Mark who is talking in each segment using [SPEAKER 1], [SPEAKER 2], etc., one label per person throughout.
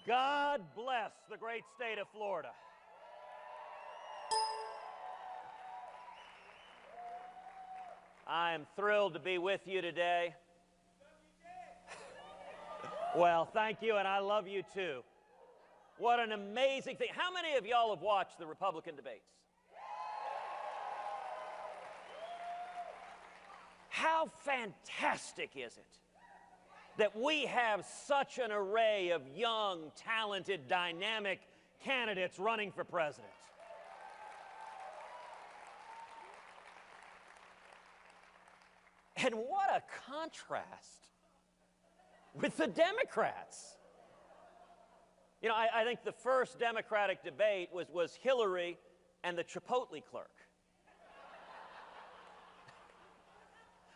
[SPEAKER 1] God bless the great state of Florida. I am thrilled to be with you today. Well, thank you, and I love you too. What an amazing thing. How many of y'all have watched the Republican debates? How fantastic is it that we have such an array of young, talented, dynamic candidates running for president? And what a contrast with the Democrats. You know, I think the first Democratic debate was Hillary and the Chipotle clerk.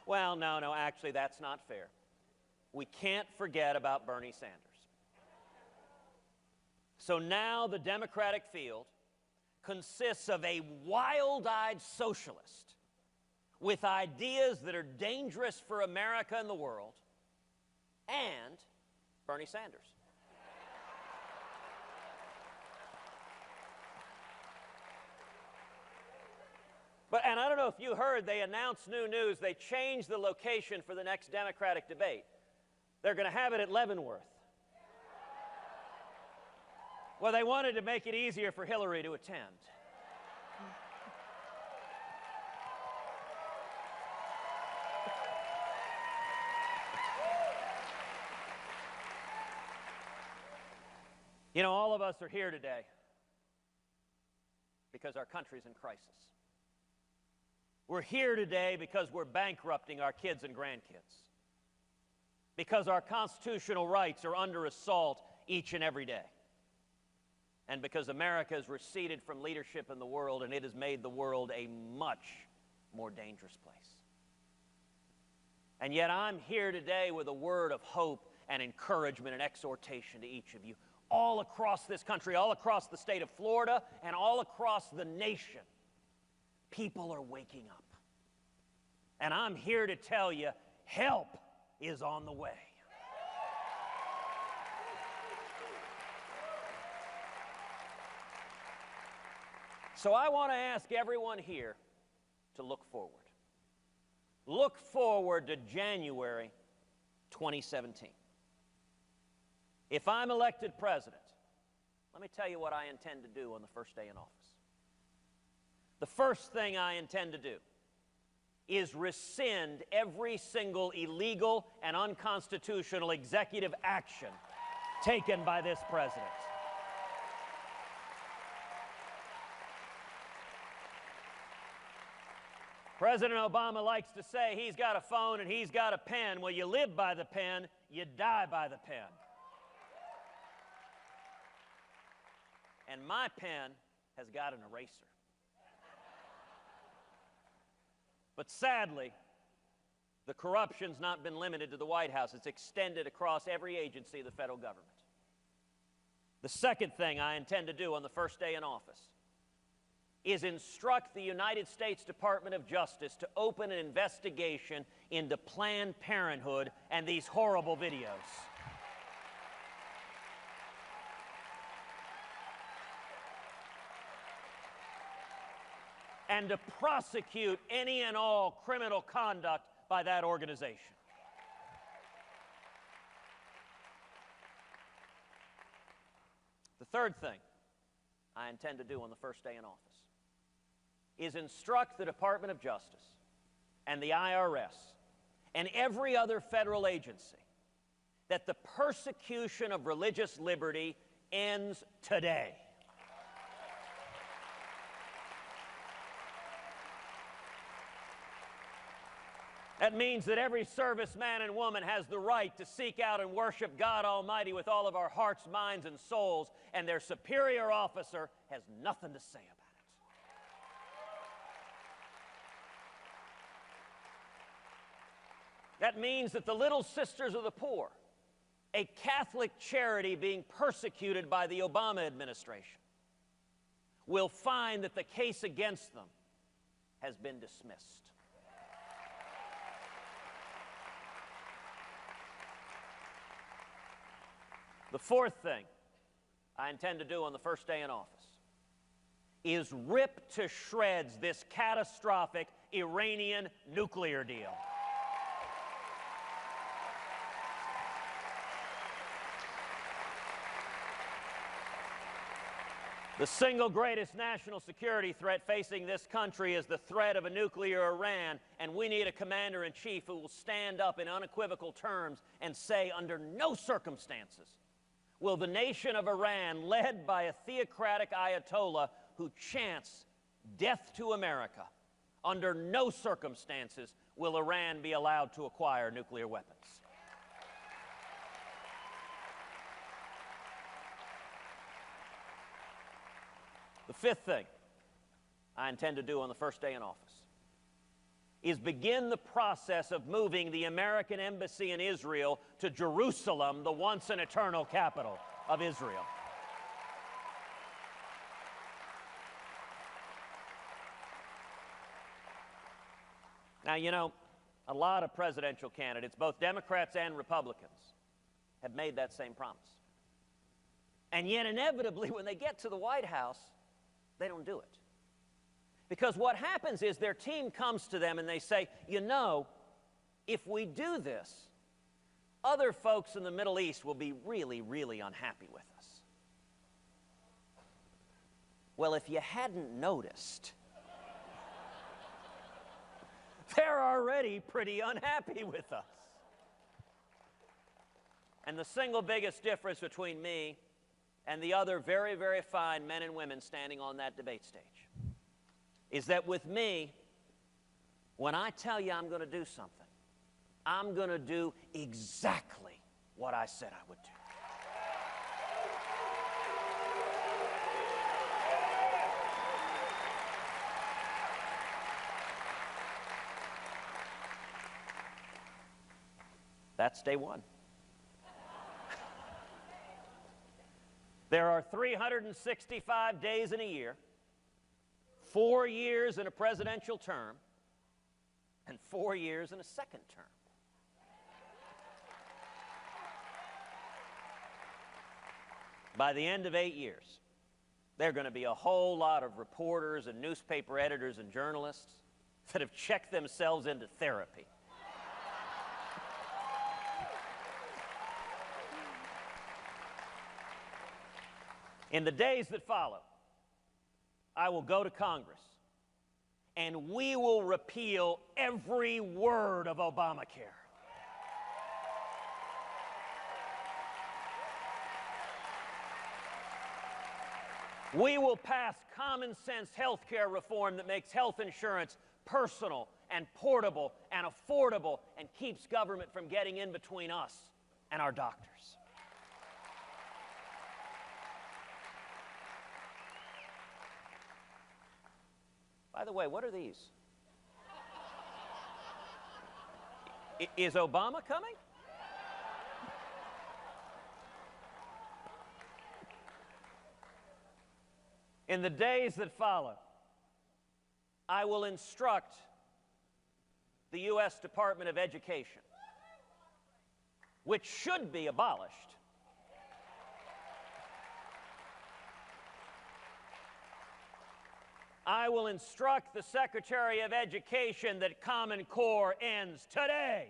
[SPEAKER 1] Well, no, actually, that's not fair. We can't forget about Bernie Sanders. So now the Democratic field consists of a wild-eyed socialist with ideas that are dangerous for America and the world, and Bernie Sanders. And I don't know if you heard, they announced new news. They changed the location for the next Democratic debate. They're going to have it at Leavenworth. Well, they wanted to make it easier for Hillary to attend. You know, all of us are here today because our country's in crisis. We're here today because we're bankrupting our kids and grandkids, because our constitutional rights are under assault each and every day, and because America has receded from leadership in the world, and it has made the world a much more dangerous place. And yet I'm here today with a word of hope and encouragement and exhortation to each of you. All across this country, all across the state of Florida, and all across the nation, people are waking up. And I'm here to tell you, help is on the way. So I want to ask everyone here to look forward. Look forward to January 2017. If I'm elected president, let me tell you what I intend to do on the first day in office. The first thing I intend to do is rescind every single illegal and unconstitutional executive action taken by this president. President Obama likes to say he's got a phone and he's got a pen. Well, you live by the pen, you die by the pen. And my pen has got an eraser. But sadly, the corruption's not been limited to the White House. It's extended across every agency of the federal government. The second thing I intend to do on the first day in office is instruct the United States Department of Justice to open an investigation into Planned Parenthood and these horrible videos. And to prosecute any and all criminal conduct by that organization. The third thing I intend to do on the first day in office is instruct the Department of Justice and the IRS and every other federal agency that the persecution of religious liberty ends today. That means that every serviceman and woman has the right to seek out and worship God Almighty with all of our hearts, minds, and souls, and their superior officer has nothing to say about it. That means that the Little Sisters of the Poor, a Catholic charity being persecuted by the Obama administration, will find that the case against them has been dismissed. The fourth thing I intend to do on the first day in office is rip to shreds this catastrophic Iranian nuclear deal. The single greatest national security threat facing this country is the threat of a nuclear Iran, and we need a commander-in-chief who will stand up in unequivocal terms and say, under no circumstances will the nation of Iran, led by a theocratic Ayatollah who chants death to America, under no circumstances will Iran be allowed to acquire nuclear weapons. The fifth thing I intend to do on the first day in office is begin the process of moving the American embassy in Israel to Jerusalem, the once and eternal capital of Israel. Now, you know, a lot of presidential candidates, both Democrats and Republicans, have made that same promise. And yet, inevitably, when they get to the White House, they don't do it. Because what happens is their team comes to them and they say, you know, if we do this, other folks in the Middle East will be really, really unhappy with us. Well, if you hadn't noticed, they're already pretty unhappy with us. And the single biggest difference between me and the other very, very fine men and women standing on that debate stage is that with me, when I tell you I'm going to do something, I'm going to do exactly what I said I would do. That's day one. There are 365 days in a year, 4 years in a presidential term, and 4 years in a second term. By the end of 8 years, there are going to be a whole lot of reporters and newspaper editors and journalists that have checked themselves into therapy. In the days that follow, I will go to Congress and we will repeal every word of Obamacare. We will pass common sense health care reform that makes health insurance personal and portable and affordable and keeps government from getting in between us and our doctors. By the way, what are these? Is Obama coming? In the days that follow, I will instruct the U.S. Department of Education, which should be abolished, I will instruct the Secretary of Education that Common Core ends today.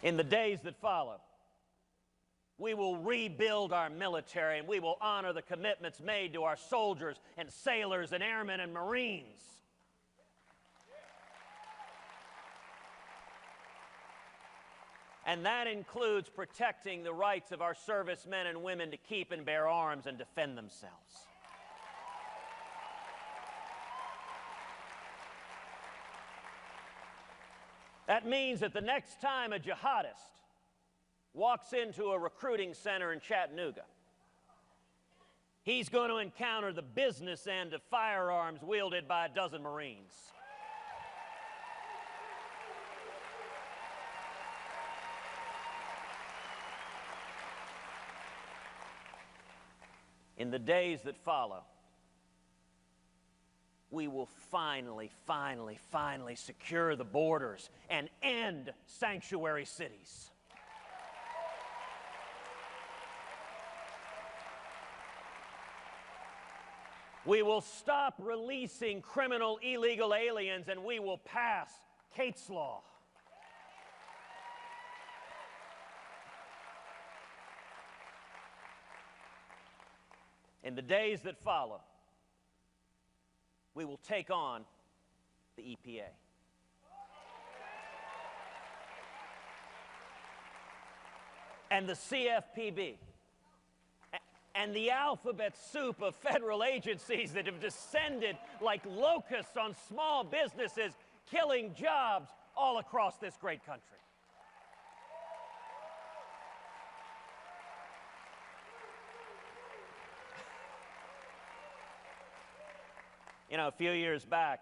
[SPEAKER 1] In the days that follow, we will rebuild our military and we will honor the commitments made to our soldiers and sailors and airmen and Marines. And that includes protecting the rights of our servicemen and women to keep and bear arms and defend themselves. That means that the next time a jihadist walks into a recruiting center in Chattanooga, he's going to encounter the business end of firearms wielded by a dozen Marines. In the days that follow, we will finally secure the borders and end sanctuary cities. We will stop releasing criminal illegal aliens, and we will pass Kate's Law. In the days that follow, we will take on the EPA. And the CFPB. And the alphabet soup of federal agencies that have descended like locusts on small businesses, killing jobs all across this great country. You know, a few years back,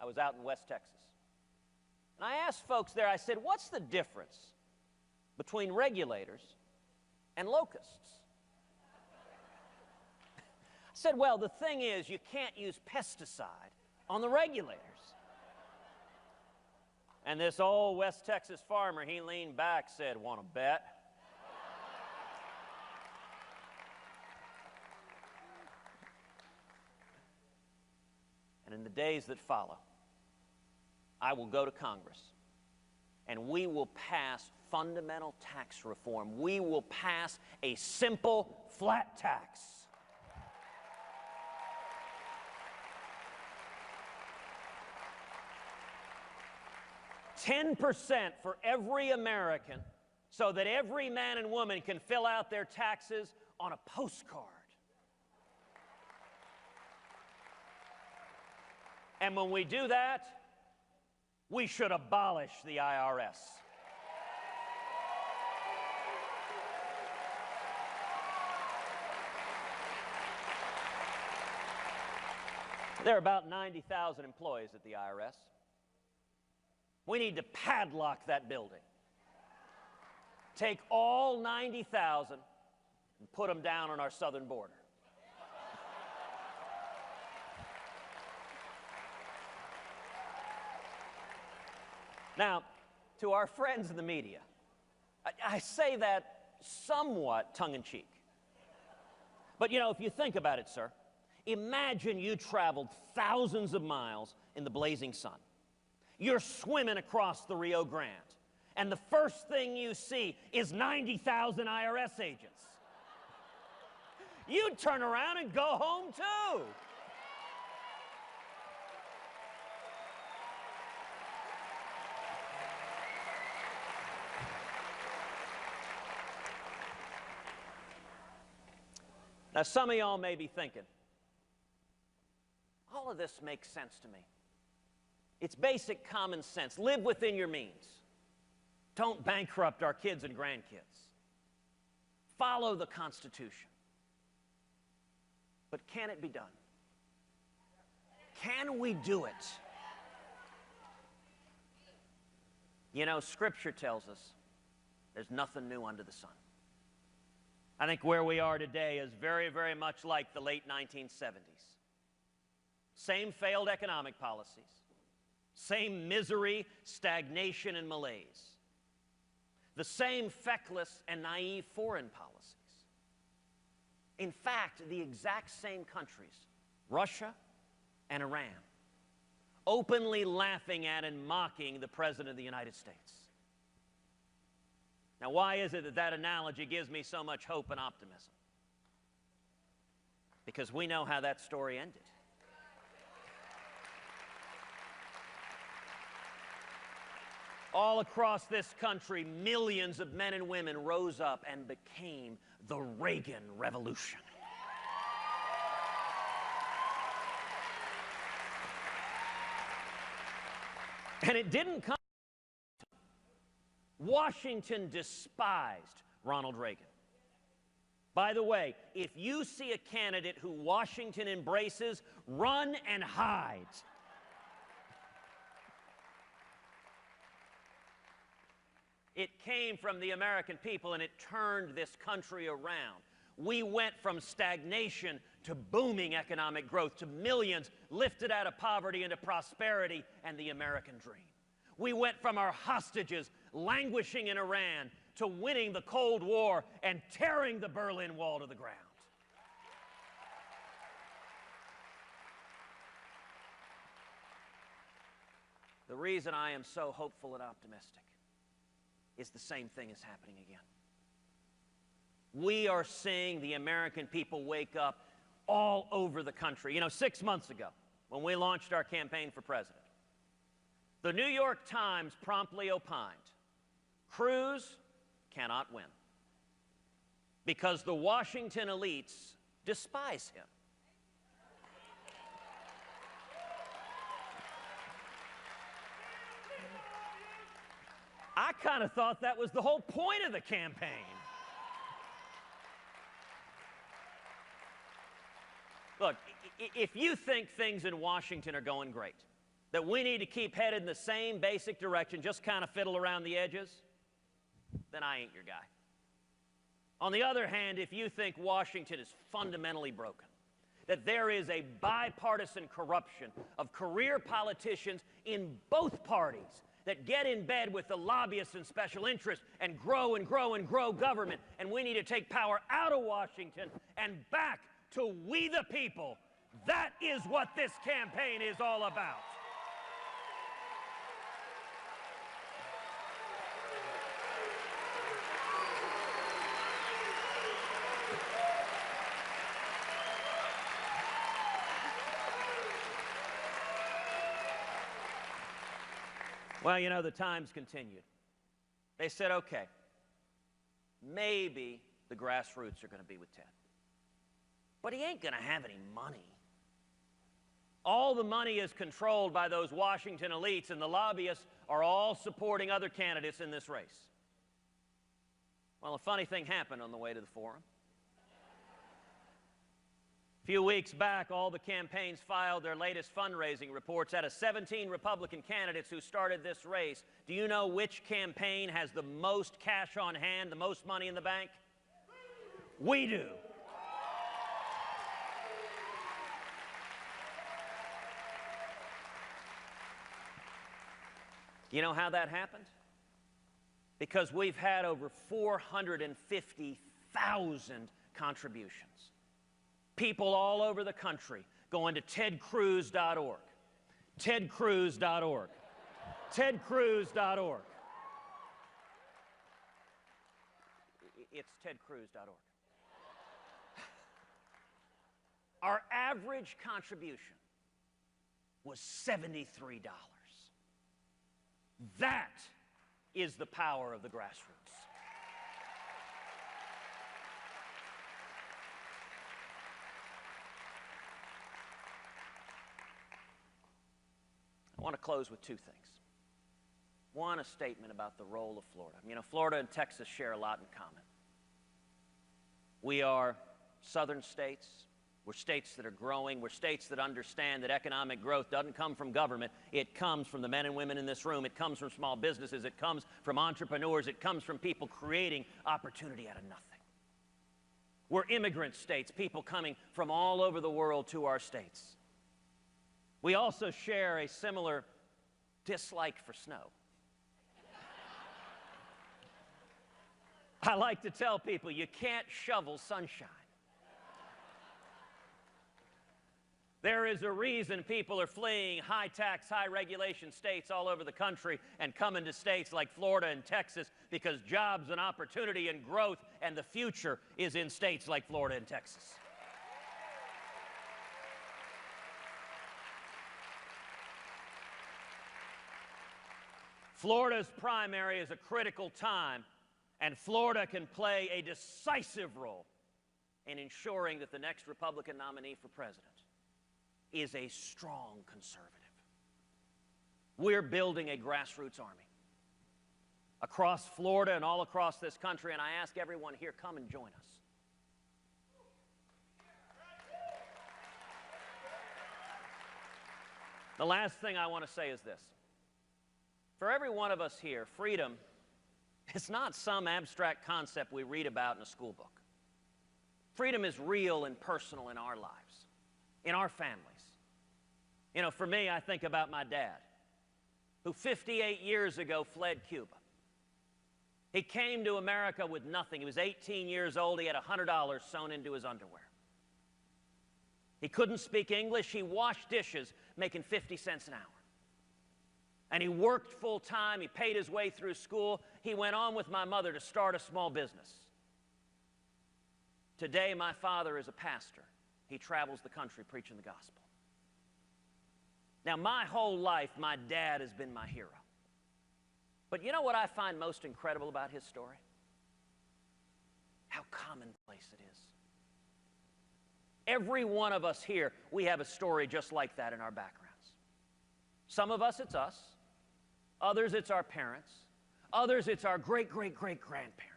[SPEAKER 1] I was out in West Texas. And I asked folks there, I said, what's the difference between regulators and locusts? I said, well, the thing is, you can't use pesticide on the regulators. And this old West Texas farmer, he leaned back, said, want to bet? And in the days that follow, I will go to Congress, and we will pass fundamental tax reform. We will pass a simple, flat tax. $10% for every American, so that every man and woman can fill out their taxes on a postcard. And when we do that, we should abolish the IRS. There are about 90,000 employees at the IRS. We need to padlock that building. Take all 90,000 and put them down on our southern border. Now, to our friends in the media, I say that somewhat tongue-in-cheek. But, you know, if you think about it, sir, imagine you traveled thousands of miles in the blazing sun. You're swimming across the Rio Grande, and the first thing you see is 90,000 IRS agents. You'd turn around and go home, too. Now, some of y'all may be thinking, all of this makes sense to me. It's basic common sense. Live within your means. Don't bankrupt our kids and grandkids. Follow the Constitution. But can it be done? Can we do it? You know, Scripture tells us there's nothing new under the sun. I think where we are today is very, very much like the late 1970s. Same failed economic policies. Same misery, stagnation, and malaise. The same feckless and naive foreign policies. In fact, the exact same countries, Russia and Iran, openly laughing at and mocking the President of the United States. Now, why is it that that analogy gives me so much hope and optimism? Because we know how that story ended. All across this country, millions of men and women rose up and became the Reagan Revolution. And it didn't come. Washington despised Ronald Reagan. By the way, if you see a candidate who Washington embraces, run and hide. It came from the American people, and it turned this country around. We went from stagnation to booming economic growth, to millions lifted out of poverty into prosperity and the American dream. We went from our hostages languishing in Iran to winning the Cold War and tearing the Berlin Wall to the ground. The reason I am so hopeful and optimistic is the same thing is happening again. We are seeing the American people wake up all over the country. You know, 6 months ago, when we launched our campaign for president, the New York Times promptly opined, Cruz cannot win because the Washington elites despise him. I kind of thought that was the whole point of the campaign. Look, if you think things in Washington are going great, that we need to keep headed in the same basic direction, just kind of fiddle around the edges, then I ain't your guy. On the other hand, if you think Washington is fundamentally broken, that there is a bipartisan corruption of career politicians in both parties that get in bed with the lobbyists and special interests and grow and grow and grow government, and we need to take power out of Washington and back to we the people, that is what this campaign is all about. Well, you know, the Times continued. They said, okay, maybe the grassroots are going to be with Ted. But he ain't going to have any money. All the money is controlled by those Washington elites, and the lobbyists are all supporting other candidates in this race. Well, a funny thing happened on the way to the forum. A few weeks back, all the campaigns filed their latest fundraising reports. Out of 17 Republican candidates who started this race, do you know which campaign has the most cash on hand, the most money in the bank? We do. You know how that happened? Because we've had over 450,000 contributions. People all over the country going to tedcruz.org, tedcruz.org, tedcruz.org. It's tedcruz.org. Our average contribution was $73. That is the power of the grassroots. I want to close with two things. One, a statement about the role of Florida. You know, Florida and Texas share a lot in common. We are southern states. We're states that are growing. We're states that understand that economic growth doesn't come from government. It comes from the men and women in this room. It comes from small businesses. It comes from entrepreneurs. It comes from people creating opportunity out of nothing. We're immigrant states, people coming from all over the world to our states. We also share a similar dislike for snow. I like to tell people you can't shovel sunshine. There is a reason people are fleeing high-tax, high-regulation states all over the country and coming to states like Florida and Texas, because jobs and opportunity and growth and the future is in states like Florida and Texas. Florida's primary is a critical time, and Florida can play a decisive role in ensuring that the next Republican nominee for president is a strong conservative. We're building a grassroots army across Florida and all across this country, and I ask everyone here, come and join us. The last thing I want to say is this. For every one of us here, freedom is not some abstract concept we read about in a school book. Freedom is real and personal in our lives, in our families. You know, for me, I think about my dad, who 58 years ago fled Cuba. He came to America with nothing. He was 18 years old. He had $100 sewn into his underwear. He couldn't speak English. He washed dishes, making 50 cents an hour. And he worked full time. He paid his way through school. He went on with my mother to start a small business. Today, my father is a pastor. He travels the country preaching the gospel. Now, my whole life, my dad has been my hero. But you know what I find most incredible about his story? How commonplace it is. Every one of us here, we have a story just like that in our backgrounds. Some of us, it's us. Others, it's our parents. Others, it's our great-great-great-grandparents.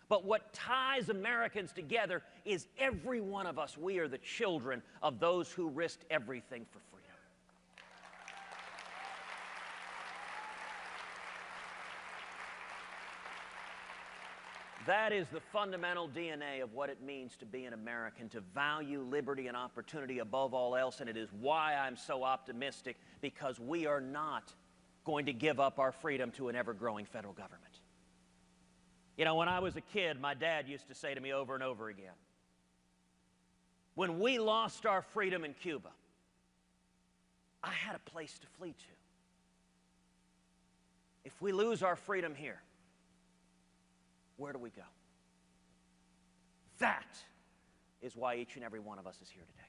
[SPEAKER 1] But what ties Americans together is every one of us, we are the children of those who risked everything for freedom. That is the fundamental DNA of what it means to be an American, to value liberty and opportunity above all else, and it is why I'm so optimistic, because we are not going to give up our freedom to an ever-growing federal government. You know, when I was a kid, my dad used to say to me over and over again, when we lost our freedom in Cuba, I had a place to flee to. If we lose our freedom here, where do we go? That is why each and every one of us is here today.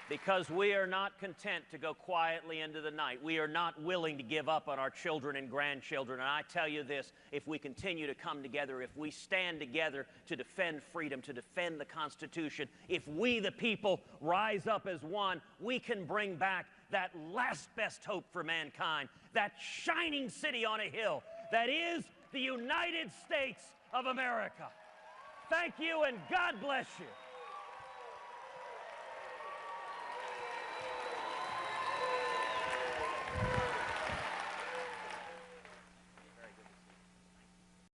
[SPEAKER 1] Because we are not content to go quietly into the night. We are not willing to give up on our children and grandchildren. And I tell you this, if we continue to come together, if we stand together to defend freedom, to defend the Constitution, if we, the people, rise up as one, we can bring back that last best hope for mankind, that shining city on a hill that is the United States of America. Thank you, and God bless you.